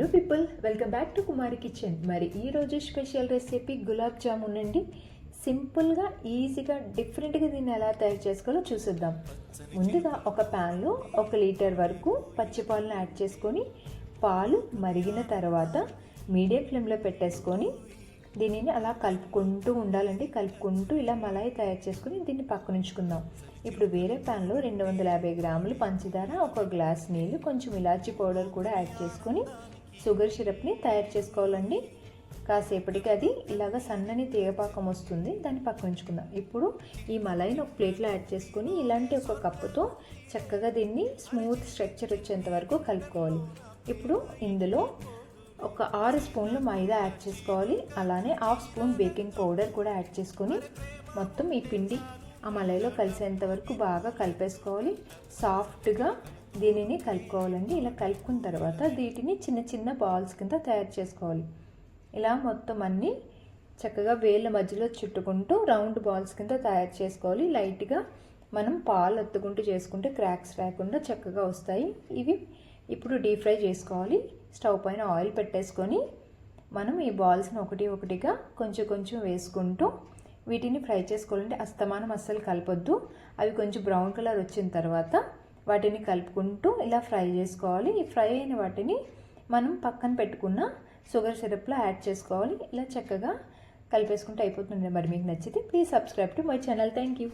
Hello people, welcome back to Kumari kitchen. మరి ఈరోజు special recipe gulab jamun అండి. సింపుల్గా ఈజీగా డిఫరెంట్గా దీన్ని ఎలా తయారు చేసుకోవాలో చూసేద్దాం. ముందుగా ఒక ప్యాన్లో 1 లీటర్ వరకు పచ్చిపాలను యాడ్ చేసుకొని పాలు మరిగిన తర్వాత మీడియం ఫ్లేమ్లో పెట్టేసుకొని దీనిని అలా కలుపుకుంటూ ఉండాలండి. కలుపుకుంటూ ఇలా మలాయి తయారు చేసుకుని దీన్ని పక్కన ఉంచుకుందాం. ఇప్పుడు వేరే ప్యాన్లో 250 గ్రాములు పంచదార, 1 గ్లాస్ నీళ్ళు, కొంచెం ఇలాచీ పౌడర్ కూడా యాడ్ చేసుకొని షుగర్ సిరప్ని తయారు చేసుకోవాలండి. కాసేపటికి అది ఇలాగ సన్నని తీగపాకం వస్తుంది, దాన్ని పక్కన ఉంచుకుందాం. ఇప్పుడు ఈ మలాయిని ఒక ప్లేట్లో యాడ్ చేసుకొని ఇలాంటి ఒక కప్పుతో చక్కగా దీన్ని స్మూత్ స్ట్రక్చర్ వచ్చేంత వరకు కలుపుకోవాలి. ఇప్పుడు ఇందులో ఒక 6 స్పూన్లు మైదా యాడ్ చేసుకోవాలి. అలానే 1/2 స్పూన్ బేకింగ్ పౌడర్ కూడా యాడ్ చేసుకొని మొత్తం ఈ పిండి ఆ మలైలో కలిసేంత వరకు బాగా కలిపేసుకోవాలి. సాఫ్ట్గా దీనిని కలుపుకోవాలండి. ఇలా కలుపుకున్న తర్వాత వీటిని చిన్న చిన్న బాల్స్ కింద తయారు చేసుకోవాలి. ఇలా మొత్తం అన్నీ చక్కగా వేళ్ళ మధ్యలో చుట్టుకుంటూ రౌండ్ బాల్స్ కింద తయారు చేసుకోవాలి. లైట్గా మనం పాలు అత్తుకుంటూ చేసుకుంటే క్రాక్స్ రాకుండా చక్కగా వస్తాయి. ఇవి ఇప్పుడు డీప్ ఫ్రై చేసుకోవాలి. స్టవ్ పైన ఆయిల్ పెట్టేసుకొని మనం ఈ బాల్స్ని ఒకటిగా కొంచెం వేసుకుంటూ వీటిని ఫ్రై చేసుకోవాలంటే అస్తమానం అస్సలు కలపొద్దు. అవి కొంచెం బ్రౌన్ కలర్ వచ్చిన తర్వాత వాటిని కలుపుకుంటూ ఇలా ఫ్రై చేసుకోవాలి. ఈ ఫ్రై అయిన వాటిని మనం పక్కన పెట్టుకున్న షుగర్ సిరప్లో యాడ్ చేసుకోవాలి. ఇలా చక్కగా కలిపేసుకుంటే అయిపోతుంది. మరి మీకు నచ్చితే please subscribe to my channel. Thank you.